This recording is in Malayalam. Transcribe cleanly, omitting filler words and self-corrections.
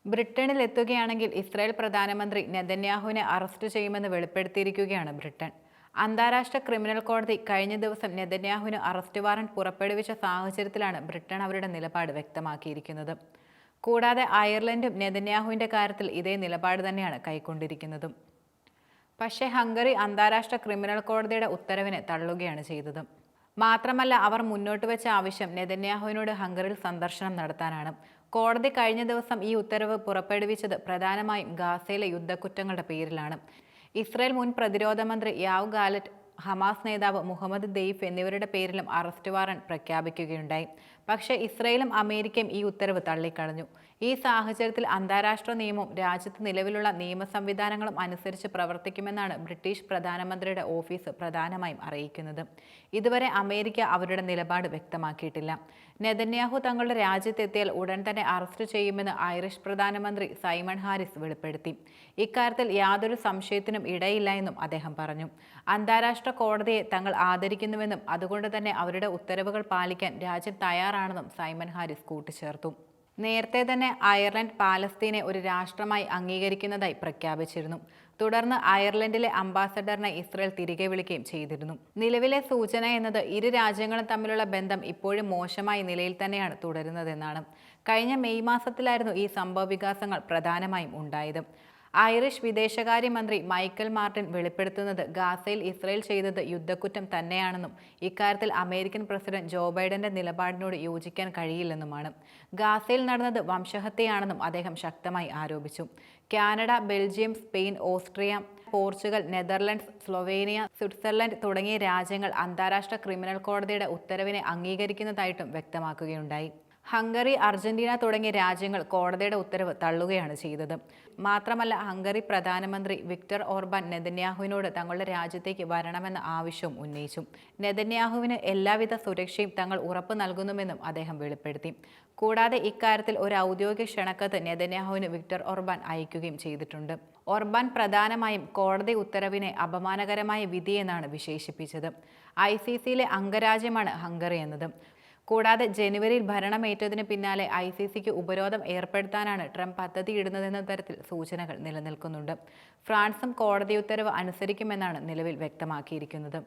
ബ്രിട്ടനിൽ എത്തുകയാണെങ്കിൽ ഇസ്രായേൽ പ്രധാനമന്ത്രി നെതന്യാഹുവിനെ അറസ്റ്റ് ചെയ്യുമെന്ന് വെളിപ്പെടുത്തിയിരിക്കുകയാണ് ബ്രിട്ടൻ. അന്താരാഷ്ട്ര ക്രിമിനൽ കോടതി കഴിഞ്ഞ ദിവസം നെതന്യാഹുവിന് അറസ്റ്റ് വാറന്റ് പുറപ്പെടുവിച്ച സാഹചര്യത്തിലാണ് ബ്രിട്ടൻ അവരുടെ നിലപാട് വ്യക്തമാക്കിയിരിക്കുന്നത്. കൂടാതെ അയർലൻഡും നെതന്യാഹുവിന്റെ കാര്യത്തിൽ ഇതേ നിലപാട് തന്നെയാണ് കൈക്കൊണ്ടിരിക്കുന്നതും. പക്ഷേ ഹംഗറി അന്താരാഷ്ട്ര ക്രിമിനൽ കോടതിയുടെ ഉത്തരവിനെ തള്ളുകയാണ് ചെയ്തത്. മാത്രമല്ല, അവർ മുന്നോട്ട് വെച്ച ആവശ്യം നെതന്യാഹുവിനോട് ഹംഗറിയിൽ സന്ദർശനം നടത്താനാണ്. കോടതി കഴിഞ്ഞ ദിവസം ഈ ഉത്തരവ് പുറപ്പെടുവിച്ചത് പ്രധാനമായും ഗാസയിലെ യുദ്ധക്കുറ്റങ്ങളുടെ പേരിലാണ്. ഇസ്രായേൽ മുൻ പ്രതിരോധ മന്ത്രി യാവ് ഗാലറ്റ്, ഹമാസ് നേതാവ് മുഹമ്മദ് ദെയ്ഫ് എന്നിവരുടെ പേരിലും അറസ്റ്റ് വാറന്റ് പ്രഖ്യാപിക്കുകയുണ്ടായി. പക്ഷേ ഇസ്രായേലും അമേരിക്കയും ഈ ഉത്തരവ് തള്ളിക്കളഞ്ഞു. ഈ സാഹചര്യത്തിൽ അന്താരാഷ്ട്ര നിയമവും രാജ്യത്ത് നിലവിലുള്ള നിയമ സംവിധാനങ്ങളും അനുസരിച്ച് പ്രവർത്തിക്കുമെന്നാണ് ബ്രിട്ടീഷ് പ്രധാനമന്ത്രിയുടെ ഓഫീസ് പ്രധാനമായും അറിയിക്കുന്നത്. ഇതുവരെ അമേരിക്ക അവരുടെ നിലപാട് വ്യക്തമാക്കിയിട്ടില്ല. നെതന്യാഹു തങ്ങളുടെ രാജ്യത്തെത്തിയാൽ ഉടൻ തന്നെ അറസ്റ്റ് ചെയ്യുമെന്ന് ഐറിഷ് പ്രധാനമന്ത്രി സൈമൺ ഹാരിസ് വെളിപ്പെടുത്തി. ഇക്കാര്യത്തിൽ യാതൊരു സംശയത്തിനും ഇടയില്ല എന്നും അദ്ദേഹം പറഞ്ഞു. അന്താരാഷ്ട്ര കോടതിയെ തങ്ങൾ ആദരിക്കുന്നുവെന്നും അതുകൊണ്ട് തന്നെ അവരുടെ ഉത്തരവുകൾ പാലിക്കാൻ രാജ്യം തയ്യാറാണെന്നും സൈമൺ ഹാരിസ് കൂട്ടിച്ചേർത്തു. നേരത്തെ തന്നെ അയർലൻഡ് പാലസ്തീനെ ഒരു രാഷ്ട്രമായി അംഗീകരിക്കുന്നതായി പ്രഖ്യാപിച്ചിരുന്നു. തുടർന്ന് അയർലൻഡിലെ അംബാസഡറിനെ ഇസ്രായേൽ തിരികെ വിളിക്കുകയും ചെയ്തിരുന്നു. നിലവിലെ സൂചന എന്നത് ഇരു രാജ്യങ്ങളും തമ്മിലുള്ള ബന്ധം ഇപ്പോഴും മോശമായ നിലയിൽ തന്നെയാണ് തുടരുന്നതെന്നാണ്. കഴിഞ്ഞ മെയ് മാസത്തിലായിരുന്നു ഈ സംഭവവികാസങ്ങൾ പ്രധാനമായും ഉണ്ടായത്. ഐറിഷ് വിദേശകാര്യമന്ത്രി മൈക്കൽ മാർട്ടിൻ വെളിപ്പെടുത്തുന്നത് ഗാസയിൽ ഇസ്രായേൽ ചെയ്തത് യുദ്ധക്കുറ്റം തന്നെയാണെന്നും ഇക്കാര്യത്തിൽ അമേരിക്കൻ പ്രസിഡന്റ് ജോ ബൈഡന്റെ നിലപാടിനോട് യോജിക്കാൻ കഴിയില്ലെന്നുമാണ്. ഗാസയിൽ നടന്നത് വംശഹത്യയാണെന്നും അദ്ദേഹം ശക്തമായി ആരോപിച്ചു. Canada, Belgium, Spain, Austria, Portugal, Netherlands, Slovenia, Switzerland തുടങ്ങിയ രാജ്യങ്ങൾ അന്താരാഷ്ട്ര ക്രിമിനൽ കോടതിയുടെ ഉത്തരവിനെ അംഗീകരിക്കുന്നതായിട്ടും വ്യക്തമാക്കുകയുണ്ടായി. ഹംഗറി, അർജന്റീന തുടങ്ങിയ രാജ്യങ്ങൾ കോടതിയുടെ ഉത്തരവ് തള്ളുകയാണ് ചെയ്തത്. മാത്രമല്ല, ഹംഗറി പ്രധാനമന്ത്രി വിക്ടർ ഓർബാൻ നെതന്യാഹുവിനോട് തങ്ങളുടെ രാജ്യത്തേക്ക് വരണമെന്ന ആവശ്യവും ഉന്നയിച്ചു. നെതന്യാഹുവിന് എല്ലാവിധ സുരക്ഷയും തങ്ങൾ ഉറപ്പു നൽകുന്നുവെന്നും അദ്ദേഹം വെളിപ്പെടുത്തി. കൂടാതെ ഇക്കാര്യത്തിൽ ഒരു ഔദ്യോഗിക ക്ഷണക്കത്ത് നെതന്യാഹുവിന് വിക്ടർ ഓർബാൻ അയക്കുകയും ചെയ്തിട്ടുണ്ട്. ഓർബാൻ പ്രധാനമായും കോടതി ഉത്തരവിനെ അപമാനകരമായ വിധിയെന്നാണ് വിശേഷിപ്പിച്ചത്. ICCയിലെ അംഗരാജ്യമാണ് ഹംഗറി എന്നത്. കൂടാതെ ജനുവരിയിൽ ഭരണമേറ്റതിന് പിന്നാലെ ICCക്ക് ഉപരോധം ഏർപ്പെടുത്താനാണ് ട്രംപ് പദ്ധതിയിടുന്നതെന്ന തരത്തിൽ സൂചനകൾ നിലനിൽക്കുന്നുണ്ട്. ഫ്രാൻസും കോടതി ഉത്തരവ് അനുസരിക്കുമെന്നാണ് നിലവിൽ വ്യക്തമാക്കിയിരിക്കുന്നത്.